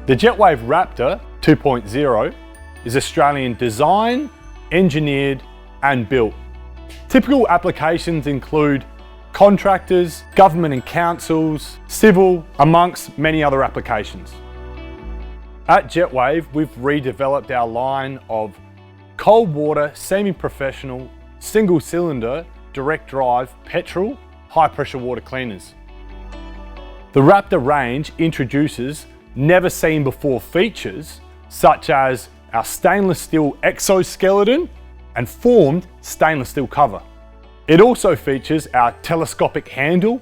The Jetwave Raptor 2.0 is Australian designed, engineered and built. Typical applications include contractors, government and councils, civil, amongst many other applications. At Jetwave, we've redeveloped our line of cold water, semi-professional, single cylinder, direct drive, petrol, high pressure water cleaners. The Raptor range introduces never seen before features such as our stainless steel exoskeleton and formed stainless steel cover. It also features our telescopic handle,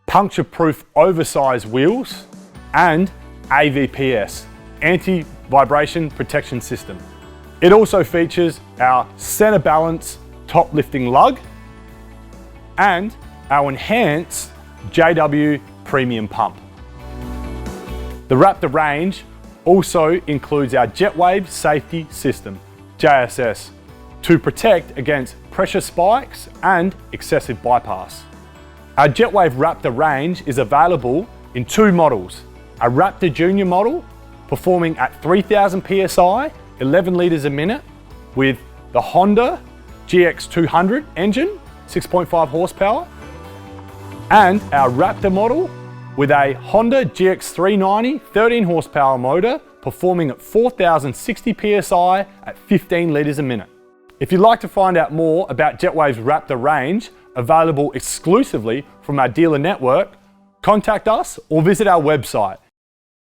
puncture-proof oversized wheels, and AVPS, anti-vibration protection system. It also features our center balance top lifting lug and our enhanced JW premium pump. The Raptor range also includes our Jetwave Safety System, JSS, to protect against pressure spikes and excessive bypass. Our Jetwave Raptor range is available in two models. A Raptor Junior model performing at 3000 PSI, 11 litres a minute with the Honda GX200 engine, 6.5 horsepower, and our Raptor model with a Honda GX390 13 horsepower motor performing at 4060 PSI at 15 litres a minute. If you'd like to find out more about Jetwave's Raptor range, available exclusively from our dealer network, contact us or visit our website